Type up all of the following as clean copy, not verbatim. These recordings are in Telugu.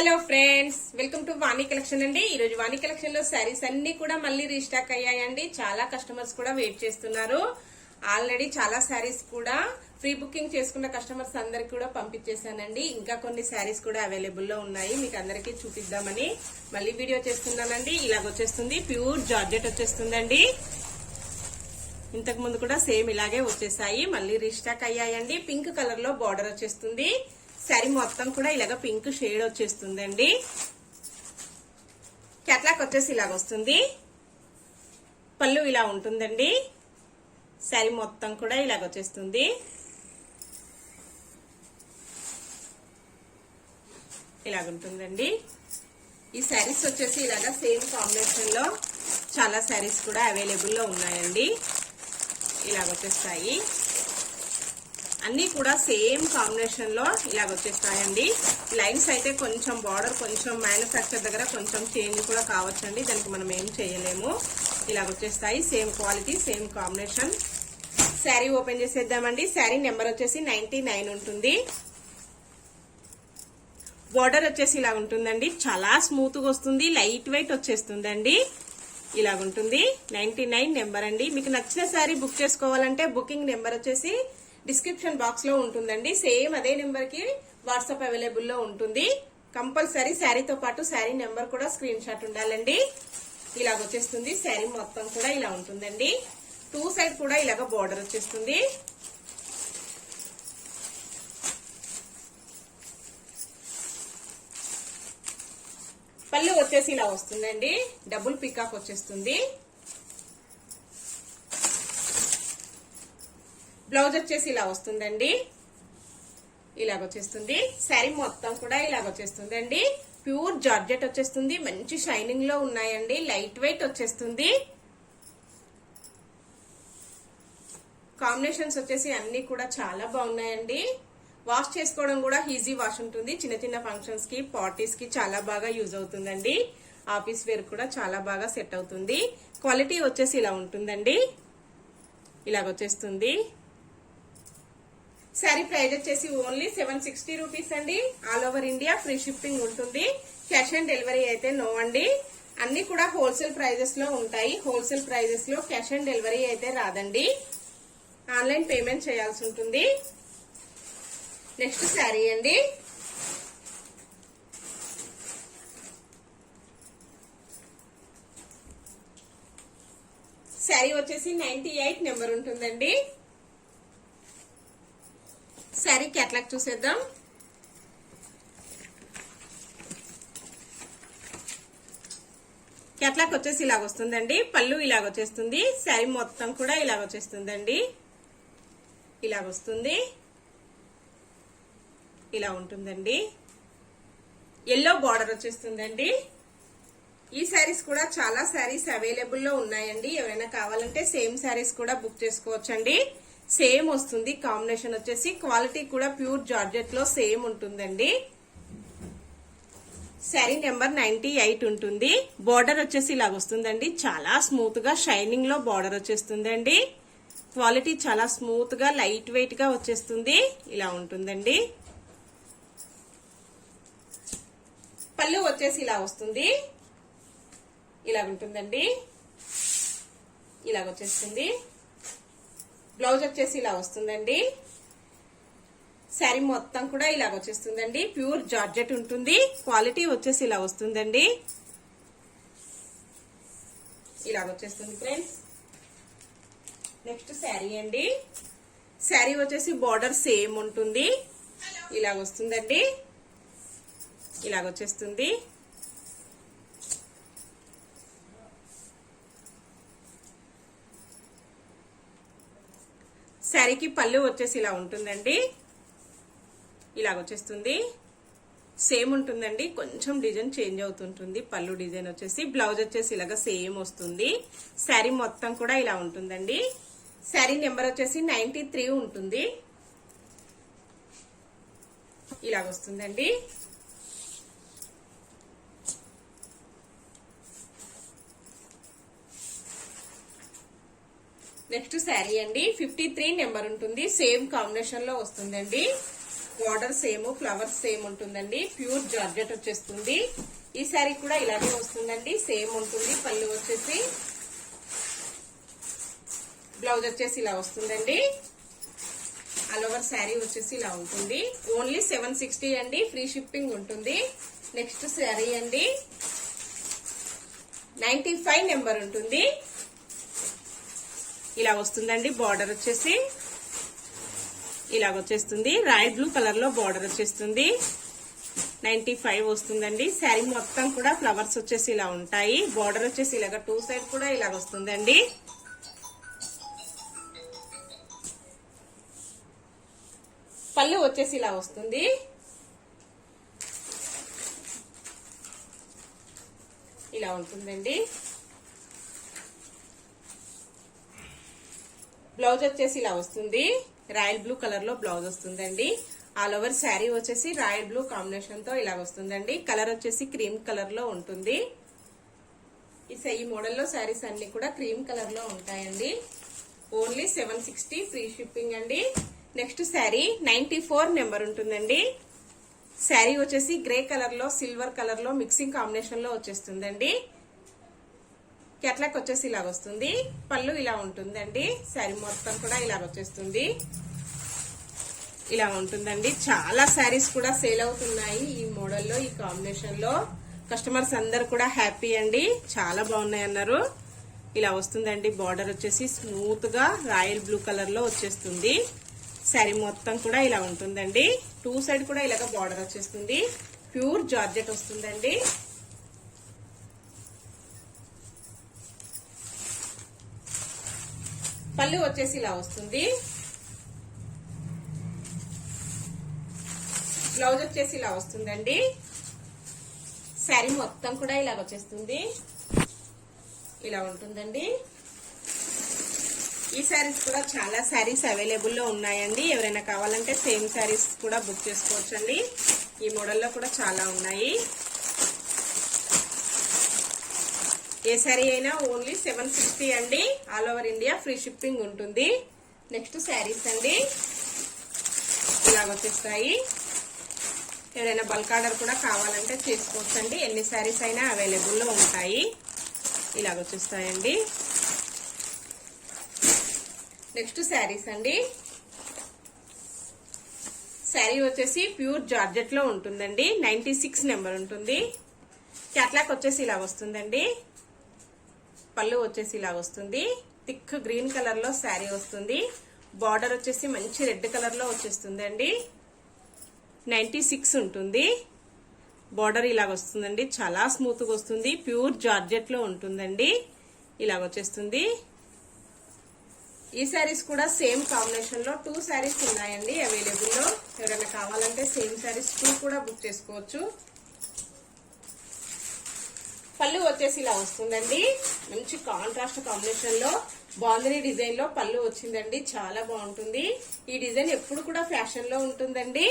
Hello friends, welcome to Vani collection అండి. ఈ రోజు వాణి కలెక్షన్ లో శారీస్ అన్ని కూడా మళ్ళీ రీస్టాక్ అయ్యాయండి. చాలా కస్టమర్స్ కూడా వెయిట్ చేస్తున్నారు. ఆల్రెడీ చాలా శారీస్ కూడా ప్రీ బుకింగ్ చేసుకున్న కస్టమర్స్ అందరికి కూడా పంపించేశానండి. ఇంకా కొన్ని శారీస్ కూడా అవైలబుల్ లో ఉన్నాయి, మీకు అందరికీ చూపిద్దామని మళ్ళీ వీడియో చేస్తున్నానండి. ఇలాగొచ్చేస్తుంది, ప్యూర్ జార్జెట్ వచ్చేస్తుందండి. ఇంతకు ముందు కూడా సేమ్ ఇలాగే వచ్చేసాయి, మళ్ళీ రీస్టాక్ అయ్యాయండి. పింక్ కలర్ లో బార్డర్ వచ్చేస్తుంది. శారీ మొత్తం కూడా ఇలాగ పింక్ షేడ్ వచ్చేస్తుందండి. క్యాట్లాక్ వచ్చేసి ఇలాగ వస్తుంది. పళ్ళు ఇలా ఉంటుందండి. శారీ మొత్తం కూడా ఇలాగ వచ్చేస్తుంది. ఇలాగుంటుందండి. ఈ శారీస్ వచ్చేసి ఇలాగ సేమ్ కాంబినేషన్ లో చాలా శారీస్ కూడా అవైలబుల్ లో ఉన్నాయండి. ఇలాగ వచ్చేస్తాయి, అన్ని కూడా సేమ్ కాంబినేషన్ లో ఇలాగ వచ్చేస్తాయండి. లైన్స్ అయితే కొంచెం బార్డర్ కొంచెం మ్యానుఫ్యాక్చర్ దగ్గర కొంచెం చేంజ్ కూడా కావచ్చండి, దానికి మనం ఏం చేయలేము. ఇలాగ వచ్చేస్తాయి, same quality same combination. Sari open చేసేద్దామండి. శారీ నెంబర్ వచ్చేసి 99 ఉంటుంది. బార్డర్ వచ్చేసి ఇలా ఉంటుందండి, చాలా స్మూత్ గా వస్తుంది, లైట్ వెయిట్ వచ్చేస్తుందండి. ఇలాగుంటుంది. 99 నెంబర్ అండి. మీకు నచ్చిన శారీ బుక్ చేసుకోవాలంటే బుకింగ్ నెంబర్ వచ్చేసి డిస్క్రిప్షన్ బాక్స్ లో ఉంటుందండి. సేమ్ అదే నెంబర్ కి వాట్సాప్ అవైలబుల్ లో ఉంటుంది. కంపల్సరీ శారీతో పాటు శారీ నెంబర్ కూడా స్క్రీన్ షాట్ ఉండాలండి. ఇలాగ వచ్చేస్తుంది. శారీ మొత్తం కూడా ఇలా ఉంటుందండి. టూ సైడ్ కూడా ఇలాగ బార్డర్ వచ్చేస్తుంది. పళ్ళు వచ్చేసి ఇలా వస్తుందండి, డబుల్ పికాక్ వచ్చేస్తుంది. బ్లౌజ్ వచ్చేసి ఇలా వస్తుందండి. ఇలాగొచ్చేస్తుంది. శారీ మొత్తం కూడా ఇలాగొచ్చేస్తుందండి. ప్యూర్ జార్జెట్ వచ్చేస్తుంది, మంచి షైనింగ్ లో ఉన్నాయండి, లైట్ వెయిట్ వచ్చేస్తుంది. కాంబినేషన్స్ వచ్చేసి అన్ని కూడా చాలా బాగున్నాయండి. వాష్ చేసుకోవడం కూడా ఈజీ వాష్ ఉంటుంది. చిన్న చిన్న ఫంక్షన్స్ కి పార్టీస్ కి చాలా బాగా యూజ్ అవుతుందండి. ఆఫీస్ వేర్ కూడా చాలా బాగా సెట్ అవుతుంది. క్వాలిటీ వచ్చేసి ఇలా ఉంటుందండి. ఇలాగొచ్చేస్తుంది. శారీ ప్రైస్ వచ్చేసి ఓన్లీ 760 రూపీస్ అండి. All over India free shipping ఉంటుంది. క్యాష్ ఆన్ డెలివరీ అయితే నో అండి. అన్ని కూడా హోల్సేల్ ప్రైజెస్ లో ఉంటాయి. హోల్సేల్ ప్రైజెస్ లో క్యాష్ ఆన్ డెలివరీ అయితే రాదండి, ఆన్లైన్ పేమెంట్ చేయాల్సి ఉంటుంది. నెక్స్ట్ శారీ అండి. శారీ వచ్చేసి 98 నెంబర్ ఉంటుందండి. శారీ క్యాట్లాగ్ చూసేద్దాం. క్యాట్లాగ్ వచ్చేసి ఇలాగ వస్తుందండి. పళ్ళు ఇలాగ వచ్చేస్తుంది. శారీ మొత్తం కూడా ఇలాగ వచ్చేస్తుందండి. ఇలాగ వస్తుంది, ఇలా ఉంటుందండి. ఎల్లో బార్డర్ వచ్చేస్తుందండి. ఈ శారీస్ కూడా చాలా శారీస్ అవైలబుల్ లో ఉన్నాయండి. ఎవరైనా కావాలంటే సేమ్ శారీస్ కూడా బుక్ చేసుకోవచ్చండి. సేమ్ వస్తుంది కాంబినేషన్ వచ్చేసి. క్వాలిటీ కూడా ప్యూర్ జార్జెట్ లో సేమ్ ఉంటుందండి. శారీ నెంబర్ 98 ఉంటుంది. బార్డర్ వచ్చేసి ఇలాగ వస్తుందండి. చాలా స్మూత్ గా షైనింగ్ లో బార్డర్ వచ్చేస్తుందండి. క్వాలిటీ చాలా స్మూత్ గా లైట్ వెయిట్ గా వచ్చేస్తుంది. ఇలా ఉంటుందండి. పళ్ళు వచ్చేసి ఇలా వస్తుంది. ఇలాగుంటుందండి. ఇలాగొచ్చేస్తుంది. బ్లౌజ్ వచ్చేసి ఇలా వస్తుందండి. శారీ మొత్తం కూడా ఇలాగ వచ్చేస్తుందండి. ప్యూర్ జార్జెట్ ఉంటుంది. క్వాలిటీ వచ్చేసి ఇలా వస్తుందండి. ఇలాగ వచ్చేస్తుంది ఫ్రెండ్స్. నెక్స్ట్ శారీ అండి. శారీ వచ్చేసి బార్డర్ సేమ్ ఉంటుంది. ఇలాగ వస్తుందండి. ఇలాగ వచ్చేస్తుంది. శారీకి పళ్ళు వచ్చేసి ఇలా ఉంటుందండి. ఇలాగొచ్చేస్తుంది. సేమ్ ఉంటుందండి, కొంచెం డిజైన్ చేంజ్ అవుతుంటుంది. పళ్ళు డిజైన్ వచ్చేసి. బ్లౌజ్ వచ్చేసి ఇలాగ సేమ్ వస్తుంది. శారీ మొత్తం కూడా ఇలా ఉంటుందండి. శారీ నెంబర్ వచ్చేసి 93 ఉంటుంది. ఇలాగొస్తుందండి. నెక్స్ట్ శారీ అండి. 53 నెంబర్ ఉంటుంది. సేమ్ కాంబినేషన్ లో వస్తుందండి. బార్డర్ సేమ్, ఫ్లవర్స్ సేమ్ ఉంటుందండి. ప్యూర్ జార్జెట్ వచ్చేస్తుంది. ఈ శారీ కూడా ఇలాగే వస్తుందండి, సేమ్ ఉంటుంది. పళ్ళు వచ్చేసి, బ్లౌజ్ వచ్చేసి ఇలా వస్తుందండి. ఆల్ ఓవర్ శారీ వచ్చేసి ఇలా ఉంటుంది. ఓన్లీ 760 అండి, ఫ్రీ షిప్పింగ్ ఉంటుంది. నెక్స్ట్ శారీ అండి 95 నెంబర్ ఉంటుంది. ఇలా వస్తుందండి. బార్డర్ వచ్చేసి ఇలాగ వచ్చేస్తుంది. రాయల్ బ్లూ కలర్ లో బార్డర్ వచ్చేస్తుంది. 95 వస్తుందండి. శారీ మొత్తం కూడా ఫ్లవర్స్ వచ్చేసి ఇలా ఉంటాయి. బార్డర్ వచ్చేసి ఇలాగ 2 సైడ్ కూడా ఇలాగ వస్తుందండి. పళ్ళు వచ్చేసి ఇలా వస్తుంది. ఇలా ఉంటుందండి. బ్లౌజ్ వచ్చేసి ఇలా వస్తుంది. రాయల్ బ్లూ కలర్ లో బ్లౌజ్ వస్తుందండి. ఆల్ ఓవర్ శారీ వచ్చేసి రాయల్ బ్లూ కాంబినేషన్ తో ఇలా వస్తుందండి. కలర్ వచ్చేసి క్రీమ్ కలర్ లో ఉంటుంది. ఈ మోడల్లో శారీస్ అన్ని కూడా క్రీమ్ కలర్ లో ఉంటాయండి. ఓన్లీ 760 ఫ్రీ షిప్పింగ్ అండి. నెక్స్ట్ శారీ 94 నెంబర్ ఉంటుందండి. శారీ వచ్చేసి గ్రే కలర్ లో సిల్వర్ కలర్ లో మిక్సింగ్ కాంబినేషన్ లో వచ్చేస్తుందండి. క్యాట్లాక్ వచ్చేసి ఇలాగ వస్తుంది. పళ్ళు ఇలా ఉంటుందండి. శారీ మొత్తం కూడా ఇలాగ వచ్చేస్తుంది. ఇలా ఉంటుందండి. చాలా శారీస్ కూడా సేల్ అవుతున్నాయి ఈ మోడల్లో, ఈ కాంబినేషన్ లో. కస్టమర్స్ అందరు కూడా హ్యాపీ అండి, చాలా బాగున్నాయి అన్నారు. ఇలా వస్తుందండి. బార్డర్ వచ్చేసి స్మూత్ గా రాయల్ బ్లూ కలర్ లో వచ్చేస్తుంది. శారీ మొత్తం కూడా ఇలా ఉంటుందండి. 2 సైడ్ కూడా ఇలాగ బార్డర్ వచ్చేస్తుంది. ప్యూర్ జార్జెట్ వస్తుందండి. పళ్ళు వచ్చేసి ఇలా వస్తుంది. బ్లౌజ్ వచ్చేసి ఇలా వస్తుందండి. శారీ మొత్తం కూడా ఇలాగ వచ్చేస్తుంది. ఇలా ఉంటుందండి. ఈ శారీస్ కూడా చాలా శారీస్ అవైలబుల్ లో ఉన్నాయండి. ఎవరైనా కావాలంటే సేమ్ శారీస్ కూడా బుక్ చేసుకోవచ్చండి. ఈ మోడల్లో కూడా చాలా ఉన్నాయి. ఏ శారీ అయినా ఓన్లీ 760 అండి. All over India free shipping ఉంటుంది. నెక్స్ట్ శారీస్ అండి ఇలాగ వచ్చేస్తాయి. ఎవరైనా బల్క్ ఆర్డర్ కూడా కావాలంటే చేసుకోవచ్చండి. ఎన్ని శారీస్ అయినా అవైలబుల్ లో ఉంటాయి. ఇలాగ వచ్చేస్తాయండి. నెక్స్ట్ శారీస్ అండి. శారీ వచ్చేసి ప్యూర్ జార్జెట్ లో ఉంటుందండి. 96 నెంబర్ ఉంటుంది. క్యాట్లాక్ వచ్చేసి ఇలా వస్తుందండి. పళ్ళు వచ్చేసి ఇలా వస్తుంది. థిక్ గ్రీన్ కలర్ లో శారీ వస్తుంది. బార్డర్ వచ్చేసి మంచి రెడ్ కలర్ లో వచ్చేస్తుంది అండి. 96 ఉంటుంది. బార్డర్ ఇలాగ వస్తుందండి. చాలా స్మూత్ గా వస్తుంది. ప్యూర్ జార్జెట్ లో ఉంటుందండి. ఇలాగ వచ్చేస్తుంది. ఈ శారీస్ కూడా సేమ్ కాంబినేషన్ లో 2 శారీస్ ఉన్నాయండి అవైలబుల్ లో. ఎవరైనా కావాలంటే సేమ్ శారీస్ 2 కూడా బుక్ చేసుకోవచ్చు. పళ్ళు వచ్చేసి ఇలా వస్తుందండి. మంచి కాంట్రాస్ట్ కాంబినేషన్ లో బాందిని డిజైన్ లో పళ్ళు వచ్చిందండి. చాలా బాగుంటుంది. ఈ డిజైన్ ఎప్పుడు కూడా ఫ్యాషన్ లో ఉంటుందండి.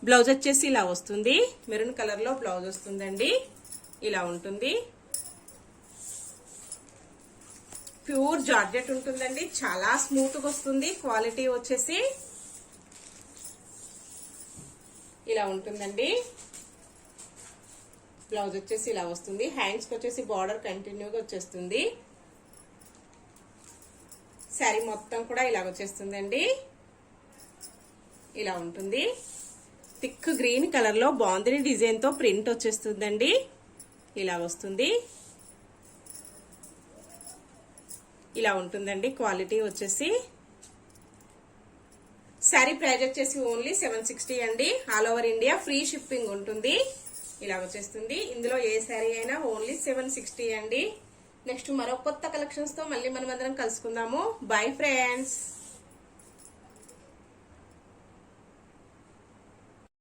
బ్లౌజ్ వచ్చేసి ఇలా వస్తుంది. మెరూన్ కలర్ లో బ్లౌజ్ వస్తుందండి. ఇలా ఉంటుంది. ప్యూర్ జార్జెట్ ఉంటుందండి. చాలా స్మూత్ గా వస్తుంది. క్వాలిటీ వచ్చేసి ఇలా ఉంటుందండి. బ్లౌజ్ వచ్చేసి ఇలా వస్తుంది. హ్యాండ్స్ కి వచ్చేసి బార్డర్ కంటిన్యూగా వచ్చేస్తుంది. శారీ మొత్తం కూడా ఇలా వచ్చేస్తుందండి. ఇలా ఉంటుంది. థిక్ గ్రీన్ కలర్ లో బాందిని డిజైన్ తో ప్రింట్ వచ్చేస్తుందండి. ఇలా వస్తుంది. ఇలా ఉంటుందండి. క్వాలిటీ వచ్చేసి శారీ ప్రైస్ వచ్చేసి ఓన్లీ 760 అండి. All over India free shipping ఉంటుంది. ఇలా వచ్చేస్తుంది. ఇందులో ఏ శారీ అయినా ఓన్లీ 760 అండి. నెక్స్ట్ మరో కొత్త కలెక్షన్స్ తో మళ్ళీ మనం అందరం కలుసుకుందాము. Bye friends.